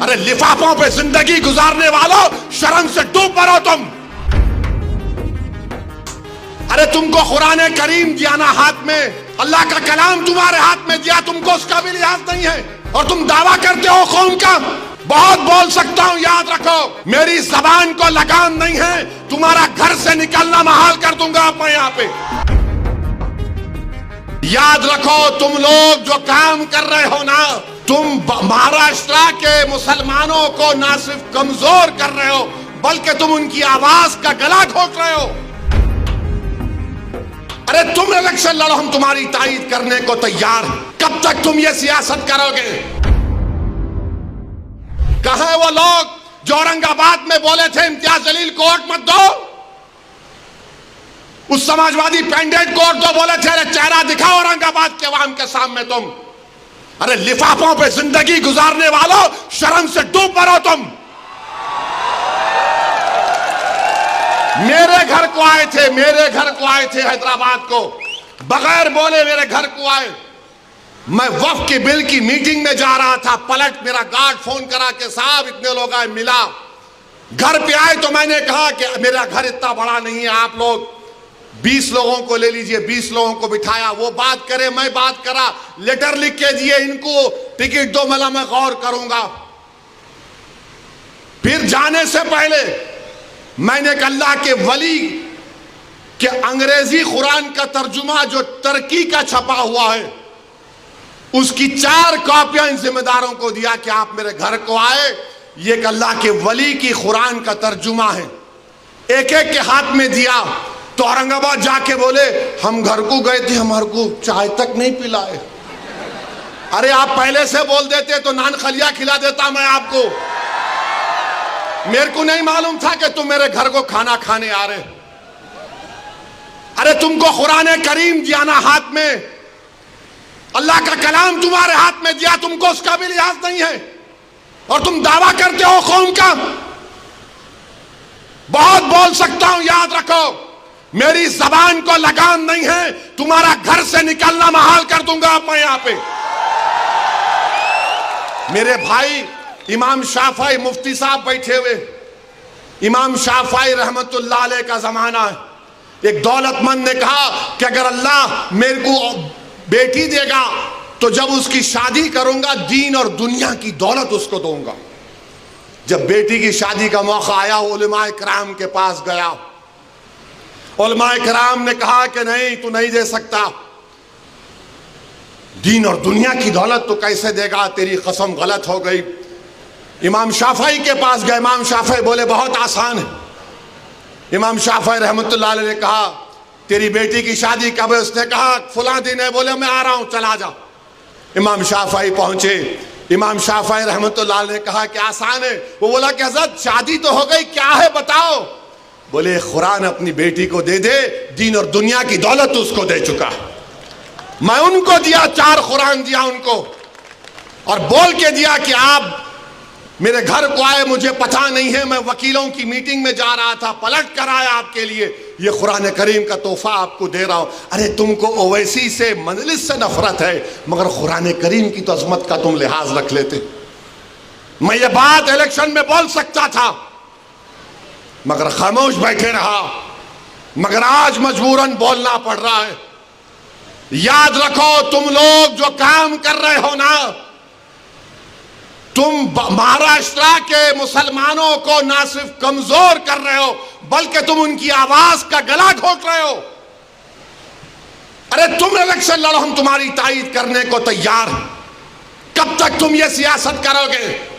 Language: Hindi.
अरे लिफाफों पे जिंदगी गुजारने वालों, शर्म से डूब मरो तुम। अरे तुमको कुरान करीम दिया ना हाथ में, अल्लाह का कलाम तुम्हारे हाथ में दिया, तुमको उसका भी लिहाज नहीं है और तुम दावा करते हो कौम का। बहुत बोल सकता हूं, याद रखो मेरी जबान को लगाम नहीं है, तुम्हारा घर से निकलना महाल कर दूंगा मैं यहां पे। याद रखो तुम लोग जो काम कर रहे हो ना, तुम महाराष्ट्र के मुसलमानों को ना सिर्फ कमजोर कर रहे हो बल्कि तुम उनकी आवाज का गला घोट रहे हो। अरे तुम इलेक्शन लड़ो, हम तुम्हारी तायीद करने को तैयार। कब तक तुम ये सियासत करोगे? कहां है वो लोग जो औरंगाबाद में बोले थे इम्तियाज जलील को वोट मत दो? उस समाजवादी पेंडेंट को तो बोले थे अरे चेहरा दिखाओ औरंगाबाद के अवाम के सामने तुम। अरे लिफाफों पे जिंदगी गुजारने वालों, शर्म से डूब मरो तुम। मेरे घर को आए थे, मेरे घर को आए थे हैदराबाद को, बगैर बोले मेरे घर को आए। मैं वक्फ के बिल की मीटिंग में जा रहा था, पलट मेरा गार्ड फोन करा के साहब इतने लोग आए, मिला। घर पे आए तो मैंने कहा कि मेरा घर इतना बड़ा नहीं है, आप लोग 20 लोगों को ले लीजिए। 20 लोगों को बिठाया, वो बात करे मैं बात करा, लेटर लिख के दिए इनको टिकट दो, मला मैं गौर करूंगा। फिर जाने से पहले मैंने अल्लाह के वली के अंग्रेजी कुरान का तर्जुमा जो तुर्की का छपा हुआ है उसकी 4 कॉपियां इन जिम्मेदारों को दिया कि आप मेरे घर को आए, ये अल्लाह के वली की कुरान का तर्जुमा है। एक एक के हाथ में दिया तो औरंगाबाद जाके बोले हम घर को गए थे, हमारे को चाय तक नहीं पिलाए। अरे आप पहले से बोल देते तो नान खलिया खिला देता मैं आपको। मेरे को नहीं मालूम था कि तुम मेरे घर को खाना खाने आ रहे। अरे तुमको कुरान करीम दिया ना हाथ में, अल्लाह का कलाम तुम्हारे हाथ में दिया, तुमको उसका भी लिहाज नहीं है और तुम दावा करते हो कौम का। बहुत बोल सकता हूं, याद रखो मेरी जबान को लगाम नहीं है, तुम्हारा घर से निकलना महाल कर दूंगा मैं यहां पे। मेरे भाई इमाम शाफई मुफ्ती साहब बैठे हुए, इमाम शाफई रहमतुल्लाह अलैह का जमाना है। एक दौलतमंद ने कहा कि अगर अल्लाह मेरे को बेटी देगा तो जब उसकी शादी करूंगा दीन और दुनिया की दौलत उसको दूंगा। जब बेटी की शादी का मौका आया उलमाए किराम के पास गया, उलमाए किराम ने कहा कि नहीं तू नहीं दे सकता, दीन और दुनिया की दौलत तो कैसे देगा, तेरी कसम गलत हो गई। इमाम शाफई के पास गए, इमाम शाफई बोले बहुत आसान है। इमाम शाफई रहमतुल्लाह अलैह ने कहा तेरी बेटी की शादी कब है? उसने कहा फला दिन है। बोले मैं आ रहा हूं, चला जा। इमाम शाफई पहुंचे, इमाम शाफई रहमतुल्लाह अलैह ने कहा कि आसान है। वो बोला कि हज़रत शादी तो हो गई, क्या है बताओ। बोले कुरान अपनी बेटी को दे दे, दीन और दुनिया की दौलत उसको दे चुका। मैं उनको दिया, 4 कुरान दिया उनको और बोल के दिया कि आप मेरे घर को आए, मुझे पता नहीं है, मैं वकीलों की मीटिंग में जा रहा था, पलट कर आया आपके लिए, ये कुरान करीम का तोहफा आपको दे रहा हूं। अरे तुमको ओवैसी से मजलिस से नफरत है मगर कुरान करीम की तो अजमत का तुम लिहाज रख लेते। मैं ये बात इलेक्शन में बोल सकता था मगर खामोश बैठे रहा, मगर आज मजबूरन बोलना पड़ रहा है। याद रखो तुम लोग जो काम कर रहे हो ना, तुम महाराष्ट्र के मुसलमानों को ना सिर्फ कमजोर कर रहे हो बल्कि तुम उनकी आवाज का गला घोट रहे हो। अरे तुम इलेक्शन लड़ो, हम तुम्हारी तायीद करने को तैयार। कब तक तुम ये सियासत करोगे?